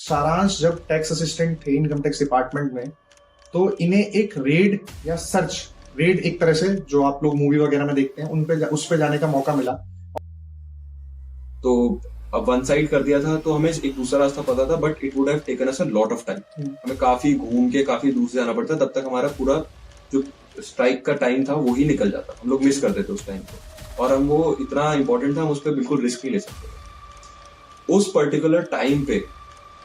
सारांश जब tax assistant थे इनकम टैक्स डिपार्टमेंट में, तो इन्हें एक रेड या सर्च, रेड एक तरह से जो आप लोग मूवी वगैरह में देखते हैं उन पे उस पे जाने का मौका मिला। तो अब वन साइड कर दिया था तो हमें एक दूसरा रास्ता पता था, but it would have taken us a lot of time. हमें काफी घूम के काफी दूर से जाना पड़ता, तब तक हमारा पूरा जो स्ट्राइक का टाइम था वो ही निकल जाता। हम लोग मिस करते थे उस टाइम को, और हम वो इतना इंपॉर्टेंट था, हम उस पर बिल्कुल रिस्क नहीं ले सकते थे। उस पर्टिकुलर टाइम पे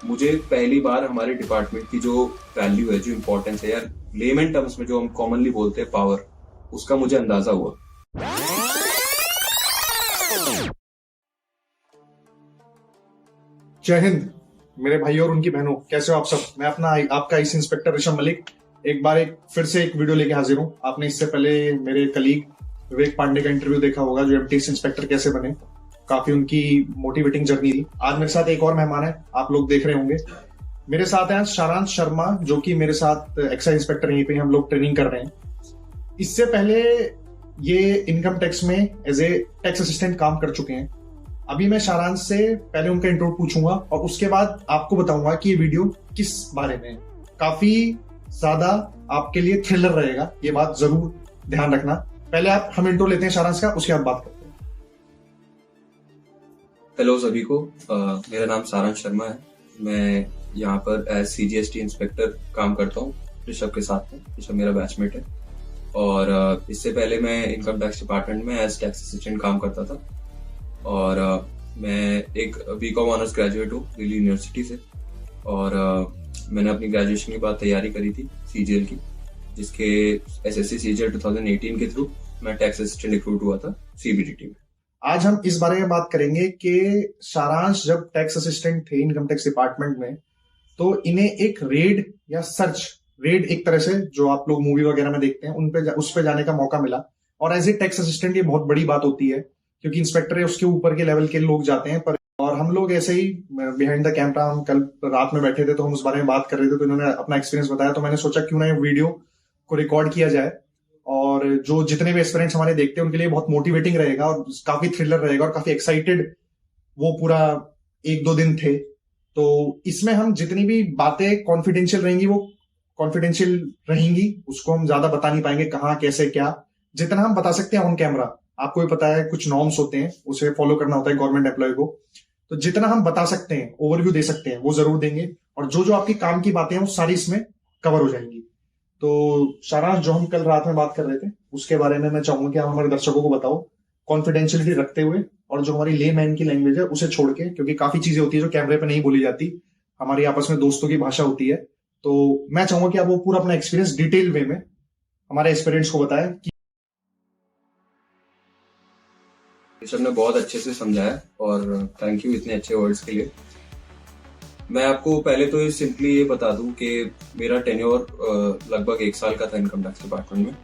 मुझे पहली बार हमारे डिपार्टमेंट की जो वैल्यू है, जो इंपॉर्टेंस है यार, लेमन टर्म्स में जो हम कॉमनली बोलते हैं पावर, उसका मुझे अंदाजा हुआ। जय हिंद मेरे भाई और उनकी बहनों, कैसे हो आप सब। मैं अपना आपका आईसी इंस्पेक्टर ऋषभ मलिक एक फिर से एक वीडियो लेके हाजिर हूँ। आपने इससे पहले मेरे कलीग विवेक पांडे का इंटरव्यू देखा होगा, जो एमटीएस इंस्पेक्टर कैसे बने। काफी उनकी मोटिवेटिंग जर्नी थी। आज मेरे साथ एक और मेहमान है, आप लोग देख रहे होंगे। मेरे साथ है सारांश शर्मा, जो कि मेरे साथ एक्साइज इंस्पेक्टर, यहीं पे हम लोग ट्रेनिंग कर रहे हैं। इससे पहले ये इनकम टैक्स में एज ए टैक्स असिस्टेंट काम कर चुके हैं। अभी मैं सारांश से पहले उनका इंट्रो पूछूंगा और उसके बाद आपको बताऊंगा कि ये वीडियो किस बारे में है। काफी ज्यादा आपके लिए थ्रिलर रहेगा, ये बात जरूर ध्यान रखना। पहले हम इंट्रो लेते हैं सारांश का, उसके बाद बात करते हैं। हेलो सभी को, मेरा नाम सारांश शर्मा है। मैं यहाँ पर एज सीजीएसटी इंस्पेक्टर काम करता हूँ ऋषभ के साथ में। ऋषभ मेरा बैचमेट है, और इससे पहले मैं इनकम टैक्स डिपार्टमेंट में एज टैक्स असिस्टेंट काम करता था। और मैं एक बीकॉम ऑनर्स ग्रेजुएट हूँ दिल्ली यूनिवर्सिटी से, और मैंने अपनी ग्रेजुएशन के बाद तैयारी करी थी सीजीएल की, जिसके एसएससी सीजीएल 2018 के थ्रू मैं टैक्स असिस्टेंट रिक्रूट हुआ था सीबीडीटी में। आज हम इस बारे में बात करेंगे कि सारांश जब टैक्स असिस्टेंट थे इनकम टैक्स डिपार्टमेंट में, तो इन्हें एक रेड या सर्च, रेड एक तरह से जो आप लोग मूवी वगैरह में देखते हैं उन पे उस पे जाने का मौका मिला। और एज ए टैक्स असिस्टेंट ये बहुत बड़ी बात होती है, क्योंकि इंस्पेक्टर है उसके ऊपर के लेवल के लोग जाते हैं। पर और हम लोग ऐसे ही बिहाइंड द कैमरा, हम कल रात में बैठे थे तो हम उस बारे में बात कर रहे थे, तो इन्होंने अपना एक्सपीरियंस बताया, तो मैंने सोचा क्यों ना ये वीडियो को रिकॉर्ड किया जाए। और जो जितने भी एस्पिरेंट्स हमारे देखते हैं उनके लिए बहुत मोटिवेटिंग रहेगा और काफी थ्रिलर रहेगा और काफी एक्साइटेड वो पूरा एक दो दिन थे। तो इसमें हम जितनी भी बातें कॉन्फिडेंशियल रहेंगी वो कॉन्फिडेंशियल रहेंगी, उसको हम ज्यादा बता नहीं पाएंगे कहाँ कैसे क्या। जितना हम बता सकते हैं ऑन कैमरा, आपको भी पता है कुछ नॉर्म्स होते हैं, उसे फॉलो करना होता है गवर्नमेंट एम्प्लॉय को। तो जितना हम बता सकते हैं, ओवरव्यू दे सकते हैं, वो जरूर देंगे। और जो जो आपकी काम की बातें हैं वो सारी इसमें कवर हो जाएंगी। तो सारांश, जो हम कल रात में बात कर रहे थे उसके बारे में मैं चाहूंगा कि आप हमारे दर्शकों को बताओ, कॉन्फिडेंशियलिटी रखते हुए, और जो हमारी ले मैन की लैंग्वेज है उसे छोड़ के, क्योंकि काफी चीजें होती है जो कैमरे पे नहीं बोली जाती, हमारी आपस में दोस्तों की भाषा होती है। तो मैं चाहूंगा कि आप वो पूरा अपना एक्सपीरियंस डिटेल वे में हमारे एस्पिरेंट्स को बताएं कि ऋषभ ने बहुत अच्छे से समझाया, और थैंक यू इतने अच्छे वर्ड्स के लिए। मैं आपको पहले तो सिंपली ये बता दूं कि मेरा टेन्योर लगभग 1 साल का था इनकम टैक्स डिपार्टमेंट में,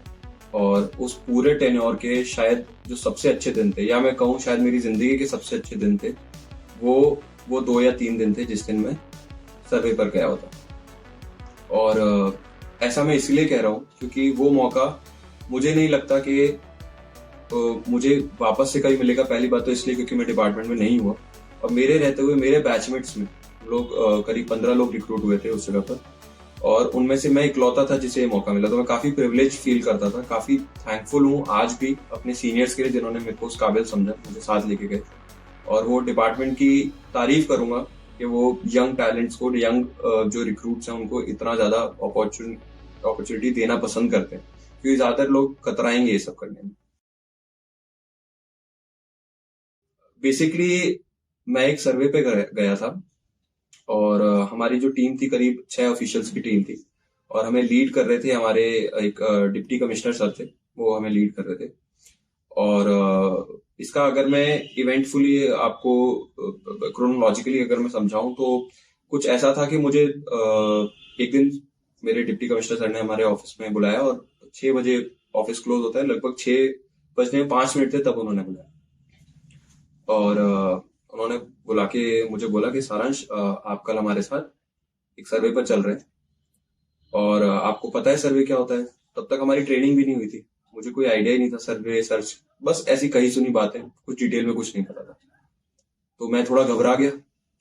और उस पूरे टेन्योर के शायद जो सबसे अच्छे दिन थे, या मैं कहूँ शायद मेरी जिंदगी के सबसे अच्छे दिन थे, वो 2 या 3 दिन थे जिस दिन मैं सर्वे पर गया होता। और ऐसा मैं इसलिए कह रहा हूँ क्योंकि वो मौका मुझे नहीं लगता कि मुझे वापस से कभी मिलेगा। पहली बात तो इसलिए क्योंकि मैं डिपार्टमेंट में नहीं हुआ, और मेरे रहते हुए मेरे बैचमेट्स में लोग करीब 15 लोग रिक्रूट हुए थे उस जगह पर, और उनमें से मैं इकलौता था जिसे ये मौका मिला। तो मैं काफी प्रिविलेज फील करता था, काफी थैंकफुल हूँ आज भी अपने सीनियर्स के लिए जिन्होंने मेरे को उस काबिल समझा, मुझे साथ लेके गए। और वो डिपार्टमेंट की तारीफ करूंगा कि वो यंग टैलेंट्स को, यंग जो रिक्रूट्स हैं उनको इतना ज्यादा अपॉर्चुनिटी देना पसंद करते हैं, क्योंकि ज्यादातर लोग कतराएंगे ये सब करने में। बेसिकली मैं एक सर्वे पे गया था, और हमारी जो टीम थी करीब 6 ऑफिशियल्स की टीम थी, और हमें लीड कर रहे थे हमारे एक डिप्टी कमिश्नर सर थे, वो हमें लीड कर रहे थे। और इसका अगर मैं इवेंटफुली आपको क्रोनोलॉजिकली अगर मैं समझाऊं तो कुछ ऐसा था कि मुझे एक दिन मेरे डिप्टी कमिश्नर सर ने हमारे ऑफिस में बुलाया, और 6 बजे ऑफिस क्लोज होता है, लगभग 6 बजने में 5 मिनट थे तब उन्होंने बुलाया। और उन्होंने बुला के मुझे बोला कि सारांश, आप कल हमारे साथ एक सर्वे पर चल रहे हैं, और आपको पता है सर्वे क्या होता है। तब तक हमारी ट्रेनिंग भी नहीं हुई थी, मुझे कोई आइडिया ही नहीं था सर्वे सर्च, बस ऐसी कही सुनी बातें, कुछ डिटेल में कुछ नहीं पता था। तो मैं थोड़ा घबरा गया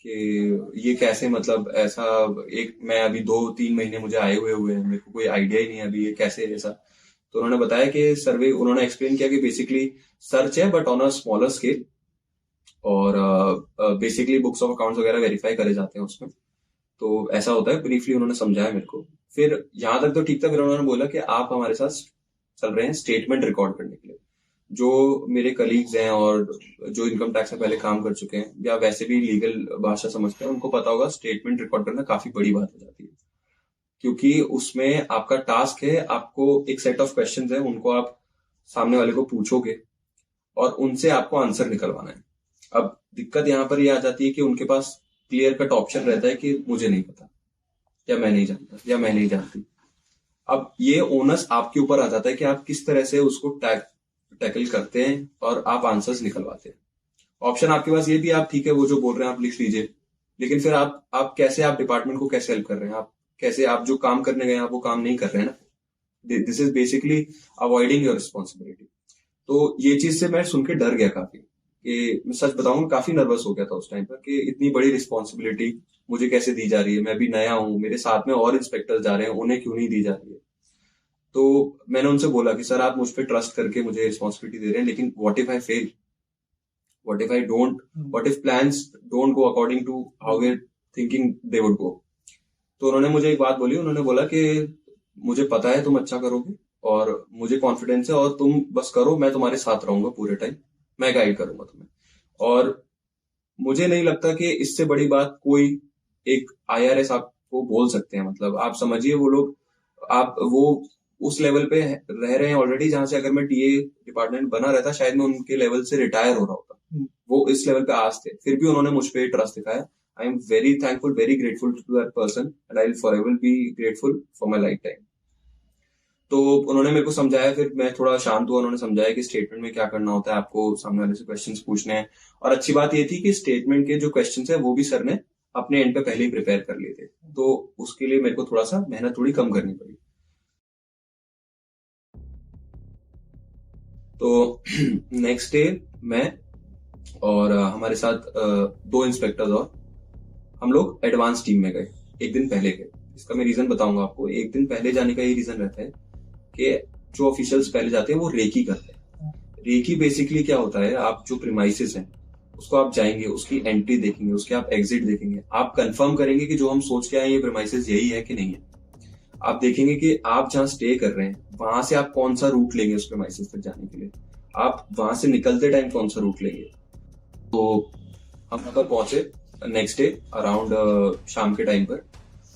कि ये कैसे, मतलब ऐसा, एक मैं अभी 2-3 महीने मुझे आए हुए हैं, मेरे को कोई आइडिया ही नहीं है अभी ये कैसे है ऐसा। तो उन्होंने बताया कि सर्वे, उन्होंने एक्सप्लेन किया कि बेसिकली सर्च है but on a smaller scale, और बेसिकली बुक्स ऑफ अकाउंट्स वगैरह वेरीफाई करे जाते हैं उसमें। तो ऐसा होता है, ब्रीफली उन्होंने समझाया मेरे को। फिर यहाँ तक तो ठीक था। फिर उन्होंने बोला कि आप हमारे साथ चल रहे हैं स्टेटमेंट रिकॉर्ड करने के लिए। जो मेरे कलीग्स हैं और जो इनकम टैक्स में पहले काम कर चुके हैं या वैसे भी लीगल भाषा समझते हैं, उनको पता होगा स्टेटमेंट रिकॉर्ड करना काफी बड़ी बात हो जाती है, क्योंकि उसमें आपका टास्क है, आपको एक सेट ऑफ क्वेश्चंस है, उनको आप सामने वाले को पूछोगे और उनसे आपको आंसर निकलवाना है। अब दिक्कत यहाँ पर ये आ जाती है कि उनके पास क्लियर कट ऑप्शन रहता है कि मुझे नहीं पता, या मैं नहीं जानता, या मैं नहीं जानती। अब ये ओनस आपके ऊपर आ जाता है कि आप किस तरह से उसको टैकल करते हैं और आप आंसर्स निकलवाते हैं। ऑप्शन आपके पास ये भी, आप ठीक है वो जो बोल रहे हैं आप लिख लीजिए, लेकिन फिर आप कैसे, आप डिपार्टमेंट को कैसे हेल्प कर रहे हैं, आप कैसे, आप जो काम करने गए आप वो काम नहीं कर रहे हैं ना। This is basically avoiding your responsibility. तो ये चीज से मैं सुन के डर गया काफी, कि मैं सच बताऊं काफी नर्वस हो गया था उस टाइम पर, कि इतनी बड़ी रिस्पॉन्सिबिलिटी मुझे कैसे दी जा रही है, मैं भी नया हूं, मेरे साथ में और इंस्पेक्टर जा रहे हैं, उन्हें क्यों नहीं दी जा रही है। तो मैंने उनसे बोला कि सर आप मुझ पर ट्रस्ट करके मुझे रिस्पॉन्सिबिलिटी दे रहे हैं, लेकिन what if I fail, what if I don't, what if plans don't go according to how we thinking they would go. तो उन्होंने मुझे एक बात बोली, उन्होंने बोला कि मुझे पता है तुम अच्छा करोगे और मुझे कॉन्फिडेंस है, और तुम बस करो, मैं तुम्हारे साथ रहूंगा पूरे टाइम, मैं गाइड करूंगा तुम्हें। और मुझे नहीं लगता कि इससे बड़ी बात कोई एक आईआरएस आपको बोल सकते हैं। मतलब आप समझिए वो लोग, आप वो उस लेवल पे रह रहे हैं ऑलरेडी, जहां से अगर मैं टीए डिपार्टमेंट बना रहता शायद मैं उनके लेवल से रिटायर हो रहा होता। वो इस लेवल पे आज थे, फिर भी उन्होंने मुझ पर ट्रस्ट दिखाया। I am very thankful, very grateful to that person, and I will forever be grateful for my lifetime. तो उन्होंने मेरे को समझाया, फिर मैं थोड़ा शांत हुआ। उन्होंने समझाया कि स्टेटमेंट में क्या करना होता है, आपको सामने वाले से क्वेश्चंस पूछने हैं। और अच्छी बात ये थी कि स्टेटमेंट के जो क्वेश्चंस है वो भी सर ने अपने एंड पे पहले ही प्रिपेयर कर लिए थे, तो उसके लिए मेरे को थोड़ा सा मेहनत थोड़ी कम करनी पड़ी। तो नेक्स्ट डे मैं और हमारे साथ 2 इंस्पेक्टर्स और हम लोग एडवांस टीम में गए। एक दिन पहले गए, इसका मैं रीजन बताऊंगा आपको। एक दिन पहले जाने का ये रीजन रहता है कि जो ऑफिशियल्स पहले जाते हैं वो रेकी करते हैं। रेकी बेसिकली क्या होता है, आप जो प्रीमाइसेस हैं उसको आप जाएंगे, उसकी एंट्री देखेंगे, उसके आप एग्जिट देखेंगे, आप कंफर्म करेंगे कि जो हम सोच के आए ये प्रीमाइसेस यही है कि नहीं है। आप देखेंगे कि आप जहां स्टे कर रहे हैं वहां से आप कौन सा रूट लेंगे उस प्रीमाइसेस तक जाने के लिए, आप वहां से निकलते टाइम कौन सा रूट लेंगे। तो हम वहां पर पहुंचे नेक्स्ट डे अराउंड शाम के टाइम पर।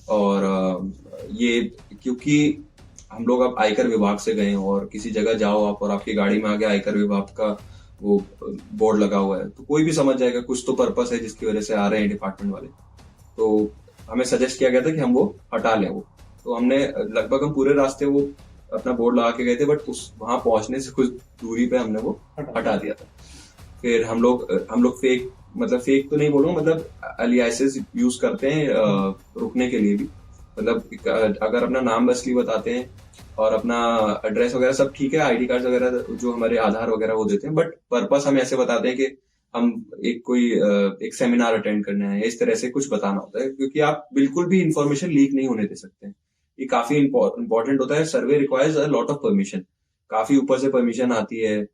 और ये क्योंकि हम लोग अब आयकर विभाग से गए, और किसी जगह जाओ आप और आपकी गाड़ी में आगे आयकर विभाग का वो बोर्ड लगा हुआ है, तो कोई भी समझ जाएगा कुछ तो पर्पस है जिसकी वजह से आ रहे हैं डिपार्टमेंट वाले। तो हमें सजेस्ट किया गया था कि हम वो हटा लें वो। तो हमने लगभग, हम पूरे रास्ते वो अपना बोर्ड लगा के गए थे, बट उस वहां पहुंचने से कुछ दूरी पे हमने वो हटा दिया था। फिर हम लोग फेक, मतलब फेक तो नहीं बोलूंगा, मतलब अलियासेस यूज करते हैं रुकने के लिए भी। मतलब अगर अपना नाम असली बताते हैं और अपना एड्रेस वगैरह सब ठीक है, आईडी कार्ड वगैरह जो हमारे आधार वगैरह वो देते हैं, बट पर्पस हम ऐसे बताते हैं कि हम एक सेमिनार अटेंड करना है, इस तरह से कुछ बताना होता है, क्योंकि आप बिल्कुल भी इंफॉर्मेशन लीक नहीं होने दे सकते हैं। ये काफी इंपॉर्टेंट होता है। Survey requires a lot of permission, काफी ऊपर से परमिशन आती है।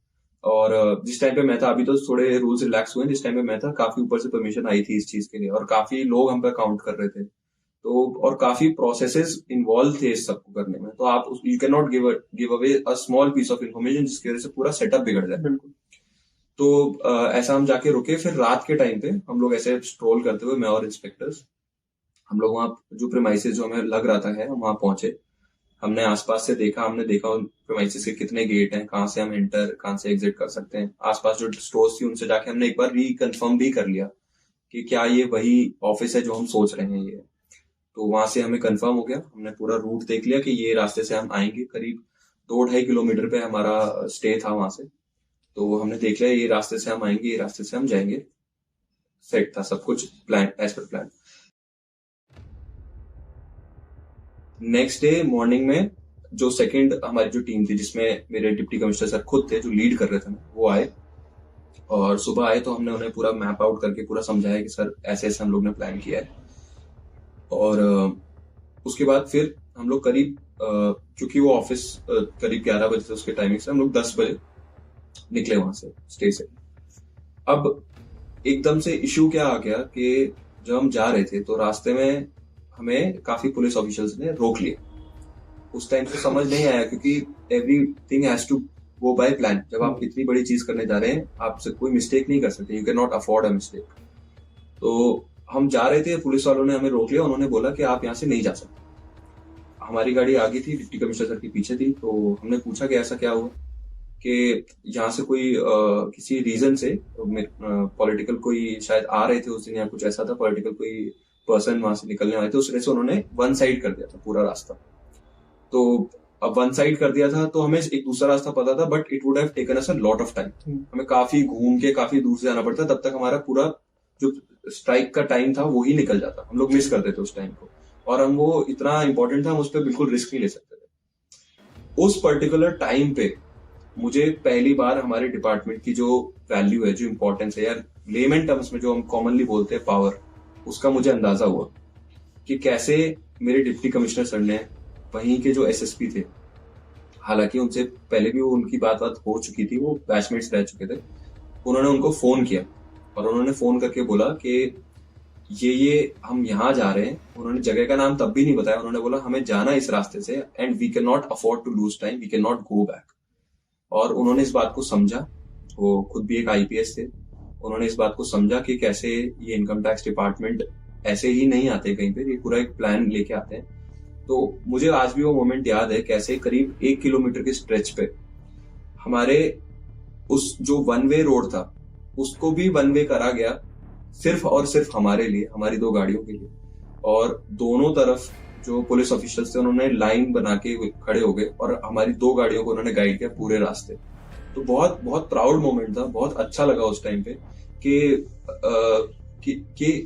और जिस टाइम पे मैं था, अभी तो थोड़े रूल्स रिलैक्स हुए, जिस टाइम पे मैं था काफी ऊपर से परमिशन आई थी इस चीज के लिए, और काफी लोग हम पे काउंट कर रहे थे। तो और काफी प्रोसेसेस इन्वॉल्व थे इस सबको करने में। तो आप you can not give away a small piece of information जिसकी वजह से पूरा सेटअप बिगड़ जाए। बिल्कुल। तो ऐसा हम जाके रुके। फिर रात के टाइम पे हम लोग ऐसे स्ट्रोल करते हुए, मैं और इंस्पेक्टर्स, हम लोग वहाँ जो प्रीमाइसेस जो हमें लग रहा था है, हम वहां पहुंचे। हमने आसपास से देखा, हमने देखा उन प्रीमाइसेस के कितने गेट हैं, कहाँ से हम एंटर, कहाँ से एग्जिट कर सकते हैं। आसपास जो स्टोर्स थी उनसे जाके हमने एक बार रिकन्फर्म भी कर लिया कि क्या ये वही ऑफिस है जो हम सोच रहे हैं ये। तो वहां से हमें कंफर्म हो गया, हमने पूरा रूट देख लिया कि ये रास्ते से हम आएंगे। करीब 2-2.5 किलोमीटर पे हमारा स्टे था वहां से। तो हमने देख लिया ये रास्ते से हम आएंगे, ये रास्ते से हम जाएंगे। सेट था सब कुछ, plan as per plan. Next day morning में जो सेकंड हमारी जो टीम थी, जिसमें मेरे डिप्टी कमिश्नर सर खुद थे जो लीड कर रहे थे, वो आए। और सुबह आए तो हमने उन्हें पूरा मैप आउट करके पूरा समझाया कि सर ऐसे ऐसे हम लोग ने प्लान किया है। और उसके बाद फिर हम लोग करीब क्योंकि वो ऑफिस करीब 11 बजे से उसके टाइमिंग से हम लोग 10 बजे निकले वहां से स्टे से। अब एकदम से इशू क्या आ गया कि जब हम जा रहे थे तो रास्ते में हमें काफी पुलिस ऑफिशियल्स ने रोक लिया। उस टाइम से समझ नहीं आया क्योंकि everything has to go by plan. जब आप इतनी बड़ी चीज करने जा रहे हैं आपसे कोई मिस्टेक नहीं कर सकते, you can not afford a mistake. तो हम जा रहे थे, पुलिस वालों ने हमें रोक लिया, उन्होंने बोला कि आप यहाँ से नहीं जा सकते। हमारी गाड़ी आगे थी, डिप्टी कमिश्नर सर की पीछे थी। तो हमने पूछा कि ऐसा क्या हुआ, कि यहाँ से कोई किसी रीजन से पॉलिटिकल कोई शायद आ रहे थे उस दिन या कुछ ऐसा था, पॉलिटिकल कोई पर्सन वहां से निकलने वाले थे, उस वजह से उन्होंने वन साइड कर दिया था पूरा रास्ता। तो अब वन साइड कर दिया था तो हमें एक दूसरा रास्ता पता था, but it would have taken us a lot of time. हमें काफी घूम के काफी दूर से जाना पड़ता, तब तक हमारा पूरा जो स्ट्राइक का टाइम था वो ही निकल जाता, हम लोग मिस कर देते उस टाइम को। और हम वो इतना इंपॉर्टेंट था, हम उस पर बिल्कुल रिस्क नहीं ले सकते थे। उस पर्टिकुलर टाइम पे मुझे पहली बार हमारे डिपार्टमेंट की जो वैल्यू है, जो इंपॉर्टेंस है, यार लेमन टर्म्स में जो हम कॉमनली बोलते हैं पावर, उसका मुझे अंदाजा हुआ कि कैसे मेरे डिप्टी कमिश्नर सर ने वहीं के जो एसएसपी थे, हालांकि उनसे पहले भी उनकी बात हो चुकी थी, वो बैचमेट्स रह चुके थे, उन्होंने उनको फोन किया और उन्होंने फोन करके बोला कि ये हम यहाँ जा रहे हैं। उन्होंने जगह का नाम तब भी नहीं बताया, उन्होंने बोला हमें जाना इस रास्ते से and we can not afford to lose time, we can not go back. और उन्होंने इस बात को समझा, वो खुद भी एक आईपीएस थे, उन्होंने इस बात को समझा कि कैसे ये इनकम टैक्स डिपार्टमेंट ऐसे ही नहीं आते कहीं पे, ये पूरा एक प्लान लेके आते हैं। तो मुझे आज भी वो मोमेंट याद है, कैसे करीब 1 किलोमीटर के स्ट्रेच पे हमारे उस जो वन वे रोड था उसको भी वन वे करा गया, सिर्फ और सिर्फ हमारे लिए, हमारी 2 गाड़ियों के लिए। और दोनों तरफ जो पुलिस ऑफिशियल्स थे उन्होंने लाइन बना के खड़े हो गए और हमारी 2 गाड़ियों को उन्होंने गाइड किया पूरे रास्ते। तो बहुत बहुत प्राउड मोमेंट था, बहुत अच्छा लगा उस टाइम पे कि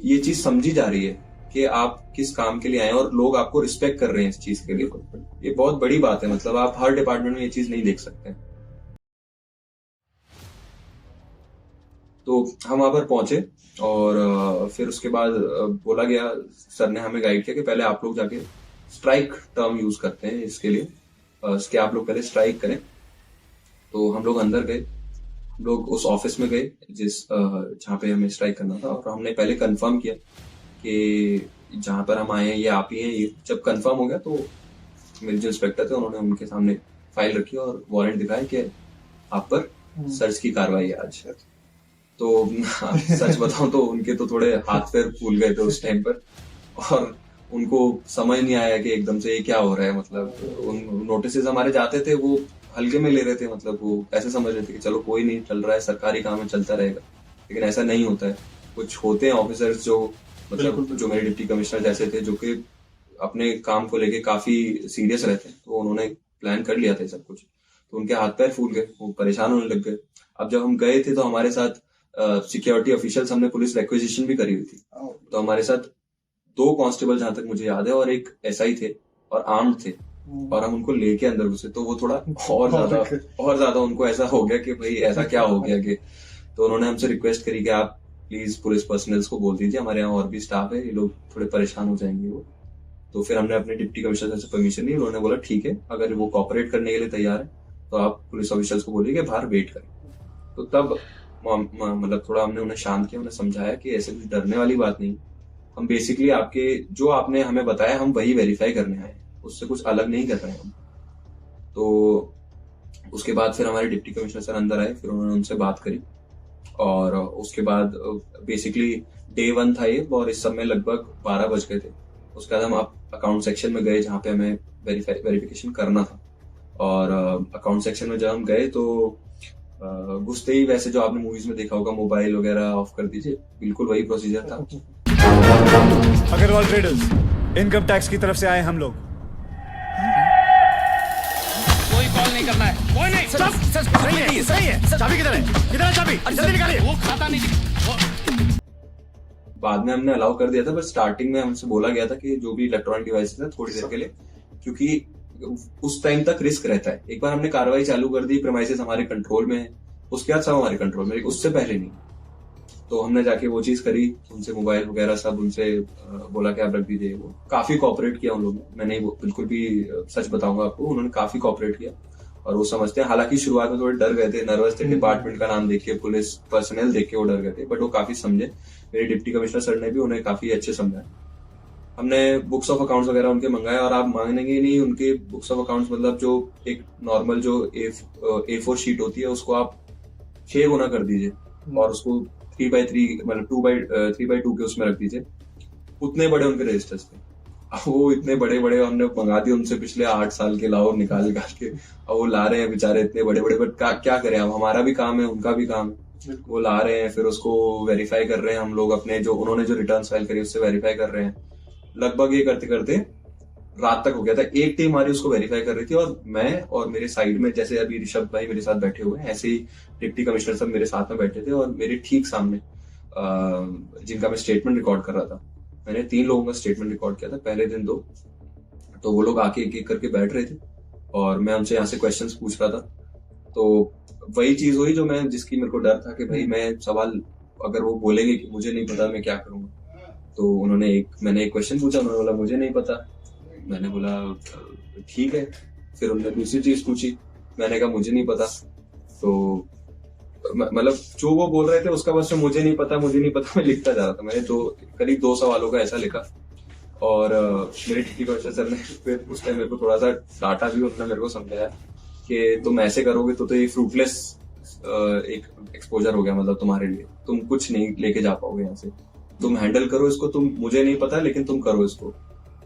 ये चीज समझी जा रही है कि आप किस काम के लिए आए और लोग आपको रिस्पेक्ट कर रहे हैं इस चीज के लिए। ये बहुत बड़ी बात है, मतलब आप हर डिपार्टमेंट में ये चीज नहीं देख सकते। तो हम वहां पर पहुंचे और फिर उसके बाद बोला गया, सर ने हमें गाइड किया कि पहले आप लोग जाके स्ट्राइक टर्म यूज करते हैं इसके लिए, इसके आप लोग पहले स्ट्राइक करें। तो हम लोग अंदर गए, हम लोग उस ऑफिस में गए जहाँ पे हमें स्ट्राइक करना था, और हमने पहले कंफर्म किया कि जहां पर हम आए हैं ये आप ही हैं। ये जब कंफर्म हो गया तो मेरे जो इंस्पेक्टर थे उन्होंने उनके सामने फाइल रखी और वारंट दिखाया कि आप पर सर्च की कार्रवाई है आज। तो सच बताऊं तो उनके तो थोड़े हाथ पैर फूल गए थे उस टाइम पर, और उनको समझ नहीं आया कि एकदम से ये क्या हो रहा है। मतलब उन नोटिस हमारे जाते थे वो हल्के में ले रहे थे, मतलब वो ऐसे समझ रहे थे कि चलो कोई नहीं, चल रहा है, सरकारी काम है, चलता रहेगा। लेकिन ऐसा नहीं होता है। कुछ होते हैं ऑफिसर्स जो मतलब जो मेरे डिप्टी कमिश्नर जैसे थे, जो कि अपने काम को लेके काफी सीरियस रहते हैं। तो उन्होंने प्लान कर लिया था सब कुछ, तो उनके हाथ पैर फूल गए, वो परेशान होने लग गए। अब जब हम गए थे तो हमारे साथ सिक्योरिटी ऑफिशियल्स, हमने पुलिस रिक्वेजिशन भी करी हुई थी, तो हमारे साथ 2 कांस्टेबल जहां तक मुझे याद है और एक एसआई थे और आर्म्ड थे, और हम उनको लेके अंदर घुसे। तो वो थोड़ा और ज्यादा उनको ऐसा हो गया कि भाई ऐसा क्या हो गया कि, तो उन्होंने हमसे रिक्वेस्ट करी कि आप प्लीज पुलिस पर्सनल्स को बोल दीजिए, हमारे यहाँ और भी स्टाफ है, ये लोग थोड़े परेशान हो जाएंगे वो। तो फिर हमने अपने डिप्टी कमिश्नर से परमिशन ली, उन्होंने बोला ठीक है, अगर वो कोऑपरेट करने के लिए तैयार है तो आप पुलिस ऑफिसर्स को बोलिए कि बाहर वेट करें। तो तब मतलब थोड़ा हमने उन्हें शांत किया, उन्हें समझाया कि ऐसे कुछ डरने वाली बात नहीं, हम बेसिकली आपके जो आपने हमें बताया हम वही वेरीफाई करने आए, उससे कुछ अलग नहीं कर रहे हैं हम। तो उसके बाद फिर हमारे डिप्टी कमिश्नर सर अंदर आए, फिर उन्होंने उनसे बात करी, और उसके बाद बेसिकली डे 1 था ये, और इस समय लगभग 12 बज गए थे। उसके बाद हम अकाउंट सेक्शन में गए जहाँ पे हमें वेरिफिकेशन करना था। और अकाउंट सेक्शन में जब हम गए तो घुसते ही वैसे जो आपने मूवीज में देखा होगा, मोबाइल वगैरह ऑफ कर दीजिए, बिल्कुल वही प्रोसीजर था। अग्रवाल ट्रेडर्स, इनकम टैक्स की तरफ से आए हम लोग। कोई कॉल नहीं करना है, कोई नहीं। सही है। चाबी किधर है? किधर है चाबी? जल्दी निकालिए। वो खाता नहीं। बाद में हमने अलाउ कर दिया था, बट स्टार्टिंग में हमसे बोला गया था कि जो भी इलेक्ट्रॉनिक डिवाइसेस है थोड़ी देर के लिए, क्योंकि उस टाइम तक रिस्क रहता है। एक बार हमने कार्रवाई चालू कर दी, प्रेमाइसेस हमारे कंट्रोल में है, उसके बाद सब हमारे कंट्रोल में, उससे पहले नहीं। तो हमने जाके वो चीज करी, उनसे मोबाइल वगैरह सब उनसे बोला कि आप रख दीजिए। वो काफी कोऑपरेट किया उन लोगों ने, मैं नहीं बिल्कुल भी सच बताऊंगा आपको, उन्होंने काफी कोऑपरेट किया और वो समझते हैं। हालांकि शुरुआत में थोड़े डर गए थे, नर्वस थे, डिपार्टमेंट का नाम देख के, पुलिस पर्सनल देख के वो डर गए थे, बट वो काफी समझे। मेरे डिप्टी कमिश्नर सर ने भी उन्हें काफी अच्छे समझाया। हमने बुक्स ऑफ अकाउंट्स वगैरह उनके मंगाए और आप मांगेंगे नहीं, उनके बुक्स ऑफ अकाउंट्स मतलब जो एक नॉर्मल जो A4 शीट होती है उसको आप 6 गुना कर दीजिए और उसको 3x3 मतलब 2x2 के उसमें रख दीजिए। उतने बड़े उनके रजिस्टर्स थे। अब वो इतने बड़े बड़े हमने मंगा दिए उनसे, पिछले 8 साल के लाओ निकाल के, अब वो ला रहे हैं बेचारे इतने बड़े बड़े, बट क्या करें, अब हमारा भी काम है उनका भी काम है। वो ला रहे हैं, फिर उसको वेरीफाई कर रहे हैं हम लोग, अपने जो उन्होंने जो रिटर्न फाइल करी उससे वेरीफाई कर रहे हैं। लगभग ये करते करते रात तक हो गया था। एक टीम हमारी उसको वेरीफाई कर रही थी और मैं और मेरे साइड में, जैसे अभी ऋषभ भाई मेरे साथ बैठे हुए हैं, ऐसे ही डिप्टी कमिश्नर सब मेरे साथ में बैठे थे और मेरे ठीक सामने जिनका मैं स्टेटमेंट रिकॉर्ड कर रहा था, मैंने 3 लोगों का स्टेटमेंट रिकॉर्ड किया था, पहले दिन 2। तो वो लोग आके एक एक करके बैठ रहे थे और मैं उनसे यहाँ से क्वेश्चंस पूछ रहा था। तो वही चीज हुई जो मैं, जिसकी मेरे को डर था कि भाई मैं सवाल अगर वो बोलेंगे कि मुझे नहीं पता मैं क्या करूंगा। तो मैंने एक क्वेश्चन पूछा, उन्होंने बोला मुझे नहीं पता। मैंने बोला ठीक है। फिर उन्होंने दूसरी चीज पूछी, मैंने कहा मुझे नहीं पता। तो मतलब जो वो बोल रहे थे उसका बस मुझे नहीं पता मैं लिखता जा रहा था। मैंने करीब 2 सवालों का ऐसा लिखा और मेरे डिप्टी कमिश्नर सर ने फिर उस टाइम मेरे को थोड़ा सा डांटा भी, उन्होंने मेरे को समझाया कि तुम ऐसे करोगे तो ये फ्रूटलेस एक एक्सपोजर हो गया, मतलब तुम्हारे लिए, तुम कुछ नहीं लेके जा पाओगे यहाँ से, तुम हैंडल करो इसको, तुम मुझे नहीं पता लेकिन तुम करो इसको।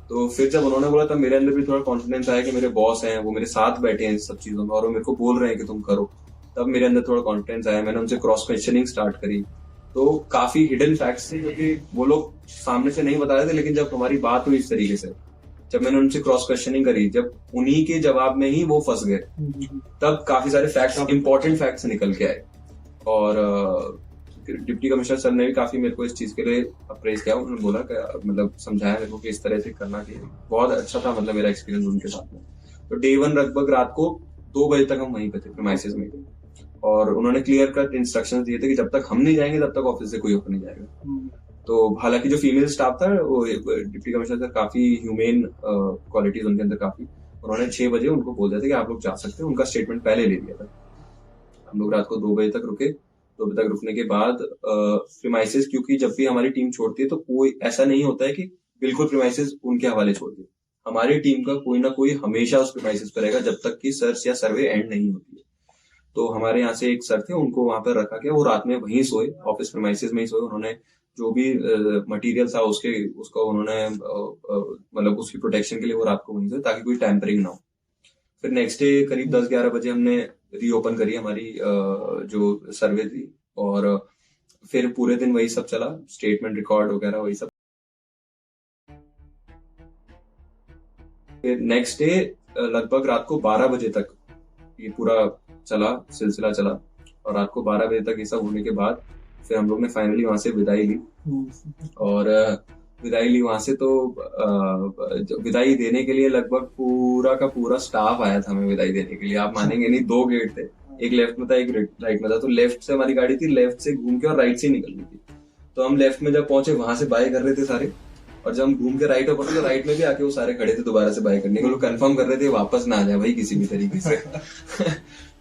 तो फिर जब उन्होंने बोला तब मेरे अंदर भी थोड़ा कॉन्फिडेंस आया कि मेरे बॉस हैं, वो मेरे साथ बैठे हैं इस सब चीजों में और वो मेरे को बोल रहे हैं कि तुम करो। तब मेरे अंदर थोड़ा कॉन्फिडेंस आया, मैंने उनसे क्रॉस क्वेश्चनिंग स्टार्ट करी। तो काफी हिडन फैक्ट्स थे क्योंकि वो लोग सामने से नहीं बता रहे थे, लेकिन जब हमारी बात हुई इस तरीके से, जब मैंने उनसे क्रॉस क्वेश्चनिंग करी, जब उन्हीं के जवाब में ही वो फंस गए, तब काफी सारे फैक्ट्स, इंपॉर्टेंट फैक्ट्स निकल के आए। और डिप्टी कमिश्नर सर ने भी काफी मेरे को इस चीज के लिए अप्रेज किया। उन्होंने बोला कि मतलब समझाया मेरे को कि इस तरह से करना चाहिए। बहुत अच्छा था मतलब मेरा एक्सपीरियंस उनके साथ में। तो डे 1 लगभग रात को 2 बजे तक हम वहीं पे थे प्रीमाइसेस में, और उन्होंने क्लियर कट इंस्ट्रक्शंस दिए थे कि जब तक हम नहीं जाएंगे तब तक ऑफिस से कोई ऊपर नहीं जाएगा। तो हालांकि जो फीमेल स्टाफ था वो डिप्टी कमिश्नर सर काफी ह्यूमेन क्वालिटीज उनके अंदर काफी, उन्होंने 6 बजे उनको बोल दिया था कि आप लोग जा सकते हैं। उनका स्टेटमेंट पहले ले लिया था। हम लोग रात को 2 बजे तक रुके। 2 बजे तक रुकने के बाद प्रीमाइसेस, क्योंकि जब भी हमारी टीम छोड़ती है तो कोई ऐसा नहीं होता है कि बिल्कुल प्रीमाइसेस उनके हवाले छोड़ दिए। हमारी टीम का कोई ना कोई हमेशा उस प्रीमाइसेस पर रहेगा जब तक कि सर्च या सर्वे एंड नहीं होती है। तो हमारे यहाँ से एक सर थे, उनको वहां पर रखा गया, वो रात में वहीं सोए, ऑफिस प्रीमाइसेस में ही सोए। उन्होंने जो भी मटेरियल था उसको उन्होंने मतलब उसकी प्रोटेक्शन के लिए वो रात को वहीं सोए ताकि कोई टैंपरिंग ना हो। फिर नेक्स्ट डे करीब 10-11 बजे हमने रीओपन करी हमारी जो सर्वे थी, और फिर पूरे दिन वही सब चला, स्टेटमेंट रिकॉर्ड वगैरह वही सब। फिर नेक्स्ट डे लगभग रात को 12 बजे तक ये पूरा सिलसिला चला, और रात को 12 बजे तक ये सब होने के बाद फिर हम लोग ने फाइनली वहां से विदाई ली। और विदाई ली वहां से, तो विदाई देने के लिए लगभग पूरा का पूरा स्टाफ आया था हमें विदाई देने के लिए। आप मानेंगे नहीं, 2 गेट थे, एक लेफ्ट में था एक राइट में था। तो लेफ्ट से हमारी गाड़ी थी, लेफ्ट से घूम के और राइट से निकलनी थी। तो हम लेफ्ट में जब पहुंचे वहां से बाय कर रहे थे सारे, और जब हम घूम के राइट में पहुंचे तो राइट में भी आके वो सारे खड़े थे दोबारा से बाय करने के लिए, कंफर्म कर रहे थे वापस ना आ जाए भाई किसी भी तरीके से।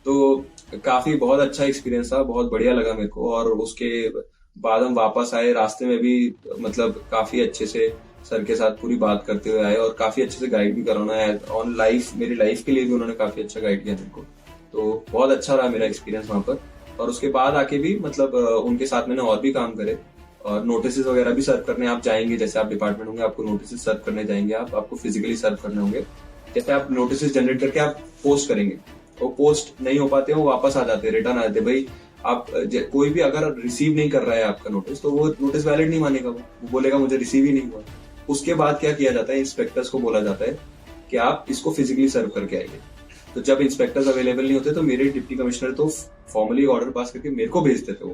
तो काफी बहुत अच्छा एक्सपीरियंस था, बहुत बढ़िया लगा मेरे को। और उसके बाद हम वापस आए, रास्ते में भी मतलब काफी अच्छे से सर के साथ पूरी बात करते हुए आए, और काफी अच्छे से गाइड भी कराना है ऑन लाइफ, मेरी लाइफ के लिए भी उन्होंने काफी अच्छा गाइड किया मेरे को। तो बहुत अच्छा रहा मेरा एक्सपीरियंस वहां पर। और उसके बाद आके भी मतलब उनके साथ मैंने और भी काम करे, और नोटिस वगैरह भी सर्व करने आप जाएंगे। जैसे आप डिपार्टमेंट होंगे, आपको नोटिस सर्व करने जाएंगे, आपको फिजिकली सर्व करने होंगे। जैसे आप नोटिस जनरेट करके आप पोस्ट करेंगे, वो पोस्ट नहीं हो पाते, वो वापस आ जाते हैं, रिटर्न आ जाते हैं। भाई आप कोई भी अगर रिसीव नहीं कर रहा है आपका नोटिस, तो वो नोटिस वैलिड नहीं मानेगा, वो बोलेगा मुझे रिसीव ही नहीं हुआ। उसके बाद क्या किया जाता है, इंस्पेक्टर्स को बोला जाता है कि आप इसको फिजिकली सर्व करके आइए। तो जब इंस्पेक्टर्स अवेलेबल नहीं होते तो मेरे डिप्टी कमिश्नर तो फॉर्मली ऑर्डर पास करके मेरे को भेजते थे,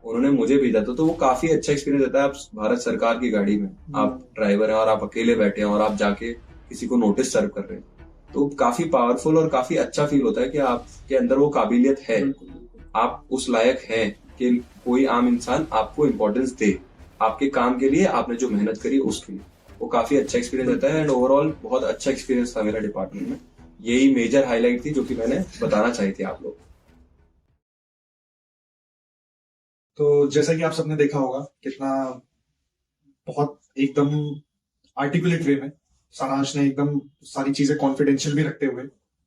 उन्होंने मुझे भेजा था। तो वो काफी अच्छा एक्सपीरियंस रहता है। आप भारत सरकार की गाड़ी में आप ड्राइवर हैं और आप अकेले बैठे हैं और आप जाके किसी को नोटिस सर्व कर रहे हैं, तो काफी पावरफुल और काफी अच्छा फील होता है कि आपके अंदर वो काबिलियत है। आप उस लायक हैं कि कोई आम इंसान आपको इम्पोर्टेंस दे आपके काम के लिए, आपने जो मेहनत करी उसके लिए। वो काफी अच्छा एक्सपीरियंस रहता है एंड ओवरऑल बहुत अच्छा एक्सपीरियंस था मेरा डिपार्टमेंट में। यही मेजर हाईलाइट थी जो कि मैंने बताना चाहिए थी आप लोग। तो जैसा कि आप सबने देखा होगा कितना बहुत एकदम आर्टिकुलेट वे में सारांश ने एकदम सारी चीजें कॉन्फिडेंशियल भी रखते हुए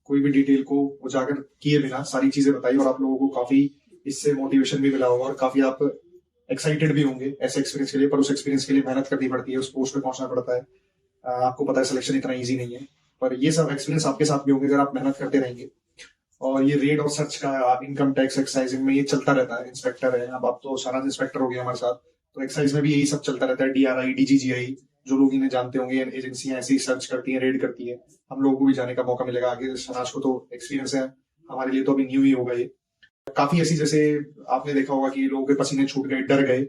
कोई भी डिटेल को उजागर किए बिना सारी चीजें बताई, और आप लोगों को काफी इससे मोटिवेशन भी मिला होगा और काफी आप एक्साइटेड भी होंगे ऐसे एक्सपीरियंस के लिए। पर उस एक्सपीरियंस के लिए मेहनत करनी पड़ती है, उस पोस्ट पे पहुंचना पड़ता है। आपको पता है सिलेक्शन इतना ईजी नहीं है, पर ये सब एक्सपीरियंस आपके साथ भी होंगे अगर आप मेहनत करते रहेंगे। और ये रेड और सर्च का इनकम टैक्स एक्साइजिंग में ये चलता रहता है। इंस्पेक्टर है, अब आप तो सारा इंस्पेक्टर हो गए हमारे साथ, तो एक्साइज में भी यही सब चलता रहता है। DRI, DGGI, जो लोग इन्हें जानते होंगे, एजेंसियां ऐसी सर्च करती हैं, रेड करती है। हम लोगों को भी जाने का मौका मिलेगा आगे। शनाज को तो एक्सपीरियंस है, हमारे लिए तो अभी न्यू ही होगा ये। काफी ऐसी, जैसे आपने देखा होगा कि लोगों के पसीने छूट गए, डर गए,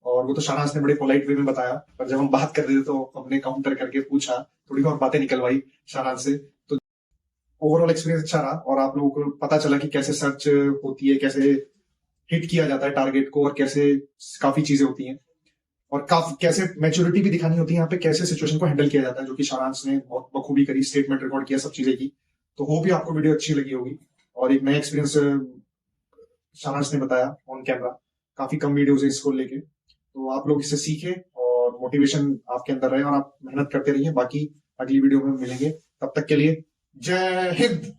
और वो तो शहनाज ने बड़े पोलाइट वे में बताया, पर जब हम बात कर रहे थे तो हमने काउंटर करके पूछा, थोड़ी और बातें निकलवाई शहनाज से। तो ओवरऑल एक्सपीरियंस अच्छा रहा और आप लोगों को पता चला कि कैसे सर्च होती है, कैसे हिट किया जाता है टारगेट को, और कैसे काफी चीजें होती हैं, और काफी कैसे मैच्योरिटी भी दिखानी होती है यहाँ पे, कैसे सिचुएशन को हैंडल किया जाता है, जो कि शहनाज ने बहुत बखूबी करी, स्टेटमेंट रिकॉर्ड किया, सब चीजें की। तो होप ही आपको वीडियो अच्छी लगी होगी और एक नया एक्सपीरियंस शहनाज ने बताया ऑन कैमरा। काफी कम वीडियोज है इसको लेके, तो आप लोग इससे सीखे और मोटिवेशन आपके अंदर रहे और आप मेहनत करते रहिए। बाकी अगली वीडियो में मिलेंगे, तब तक के लिए जय हिंद।